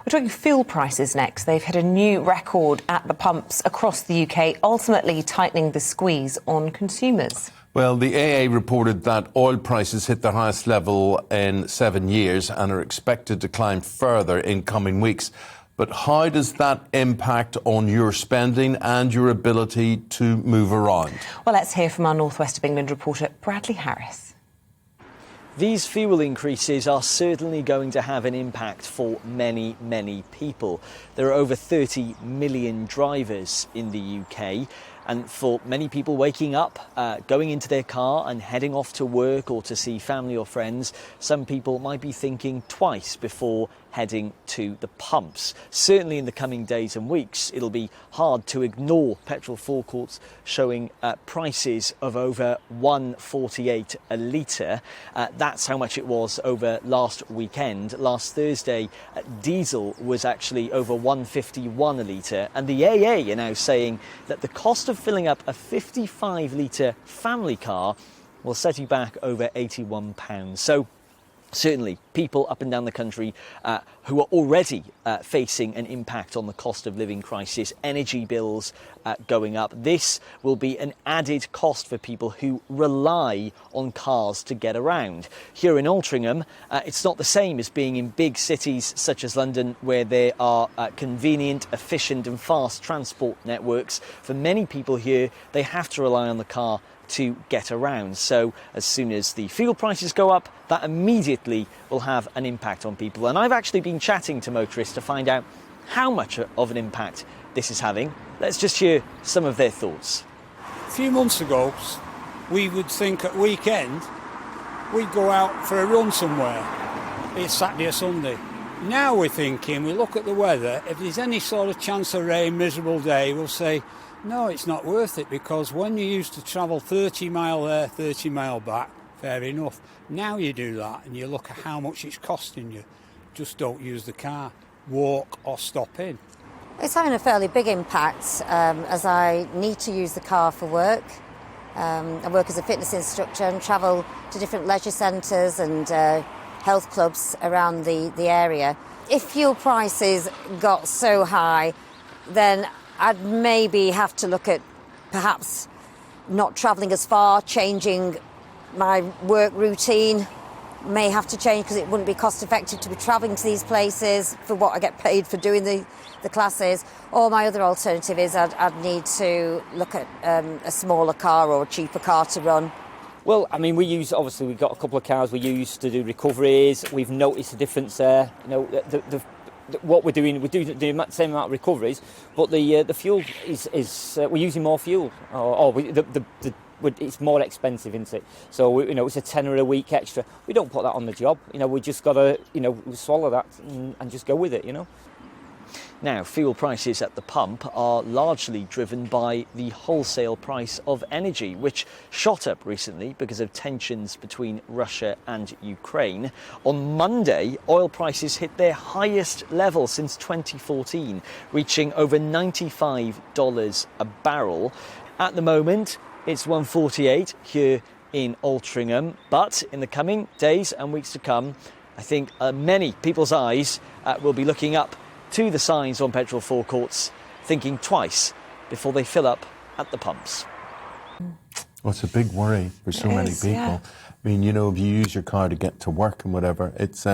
We're talking fuel prices next. They've hit a new record at the pumps across the UK, ultimately tightening the squeeze on consumers. Well, the AA reported that oil prices hit their highest level in 7 years and are expected to climb further in coming weeks. But how does that impact on your spending and your ability to move around? Well, let's hear from our North West of England reporter, Bradley Harris. These fuel increases are certainly going to have an impact for many, many people. There are over 30 million drivers in the UK. And for many people waking up, going into their car and heading off to work or to see family or friends, some people might be thinking twice before heading to the pumps. Certainly in the coming days and weeks, it'll be hard to ignore petrol forecourts showing prices of over £1.48 a litre. That's how much it was over last weekend. Last Thursday, diesel was actually over £1.51 a litre. And the AA are now saying that the cost of filling up a 55-litre family car will set you back over £81. So certainly people up and down the country who are already facing an impact on the cost of living crisis, energy bills going up. This will be an added cost for people who rely on cars to get around. Here in Altrincham, it's not the same as being in big cities such as London, where there are convenient, efficient and fast transport networks. For many people here, they have to rely on the car to get around. So as soon as the fuel prices go up, that immediately will have an impact on people. And I've actually been chatting to motorists to find out how much of an impact this is having. Let's just hear some of their thoughts. A few months ago, we would think at weekend we'd go out for a run somewhere. It's Saturday or Sunday. Now we're thinking, we look at the weather, if there's any sort of chance of rain, miserable day, we'll say, no, it's not worth it, because when you used to travel 30 mile there, 30 mile back, fair enough. Now you do that and you look at how much it's costing you. Just don't use the car, walk or stop in. It's having a fairly big impact as I need to use the car for work. I work as a fitness instructor and travel to different leisure centres and health clubs around the area. If fuel prices got so high, then I'd maybe have to look at perhaps not travelling as far, changing my work routine. May have to change because it wouldn't be cost effective to be travelling to these places for what I get paid for doing the classes. Or my other alternative is I'd need to look at a smaller car or a cheaper car to run. Well, I mean, we've got a couple of cars we use to do recoveries. We've noticed a difference there. You know, what we're doing the same amount of recoveries, but the fuel is we're using more fuel, it's more expensive, isn't it? So it's a tenner a week extra. We don't put that on the job. We just got to swallow that and just go with it. Now, fuel prices at the pump are largely driven by the wholesale price of energy, which shot up recently because of tensions between Russia and Ukraine. On Monday, oil prices hit their highest level since 2014, reaching over $95 a barrel. At the moment, it's $1.48 here in Altrincham, but in the coming days and weeks to come, I think many people's eyes will be looking up to the signs on petrol forecourts, thinking twice before they fill up at the pumps. Well, it's a big worry for so many people. Yeah. I mean, if you use your car to get to work and whatever, it's,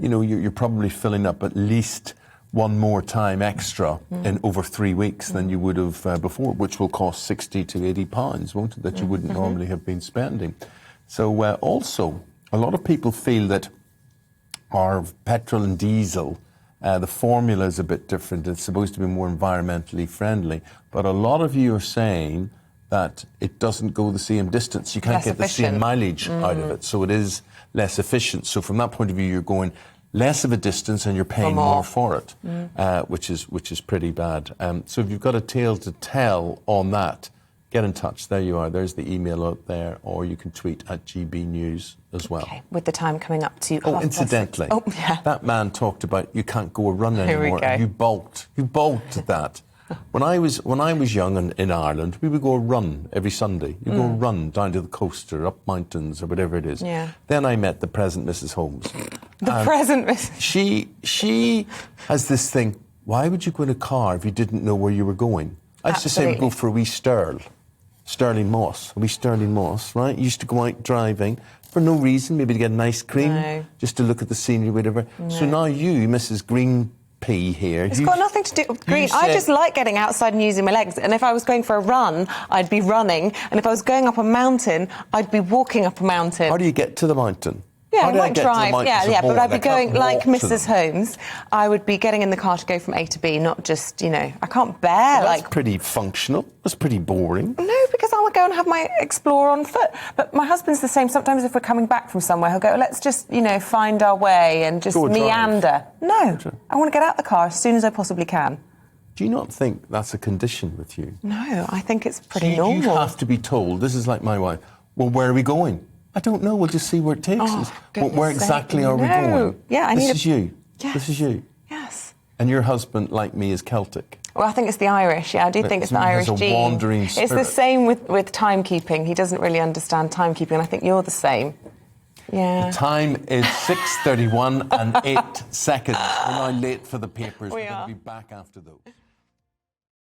you're probably filling up at least one more time extra in over 3 weeks than you would have before, which will cost £60 to £80, won't it, that you wouldn't normally have been spending. So also, a lot of people feel that our petrol and diesel, the formula is a bit different. It's supposed to be more environmentally friendly. But a lot of you are saying that it doesn't go the same distance. You can't get the same mileage out of it. So it is less efficient. So from that point of view, you're going less of a distance and you're paying more for it, which is pretty bad. So if you've got a tale to tell on that, get in touch. There you are. There's the email out there, or you can tweet at GBNews as well. Okay, with the time coming up to... incidentally, that man talked about you can't go a run anymore. You balked. You balked at that. When I was young in Ireland, we would go a run every Sunday. You go a run down to the coast or up mountains or whatever it is. Yeah. Then I met the present Mrs. Holmes. The present Mrs. She has this thing, why would you go in a car if you didn't know where you were going? I used to say we'd go for a wee Stirling Moss, right? You used to go out driving for no reason, maybe to get an ice cream, just to look at the scenery, whatever. No. So now you, Mrs. Green Pea here. It's got nothing to do with green. I just like getting outside and using my legs. And if I was going for a run, I'd be running. And if I was going up a mountain, I'd be walking up a mountain. How do you get to the mountain? Yeah, I might drive. But I'd be going like Mrs. Holmes. I would be getting in the car to go from A to B, not just, I can't bear that's pretty functional. That's pretty boring. No, because I would go and have my explore on foot. But my husband's the same. Sometimes if we're coming back from somewhere, he'll go, let's just, find our way and just meander. No, I want to get out the car as soon as I possibly can. Do you not think that's a condition with you? No, I think it's pretty normal. You have to be told, this is like my wife, well, where are we going? I don't know. We'll just see where it takes us. Where exactly are we going? Yeah, This is you. Yes. This is you. Yes. And your husband, like me, is Celtic. Well, I think it's the Irish. Yeah, I do think it's the Irish gene. Has a wandering spirit. It's the same with timekeeping. He doesn't really understand timekeeping, and I think you're the same. Yeah. The time is 6:31 and 8 seconds. We're now late for the papers. We're going to be back after those.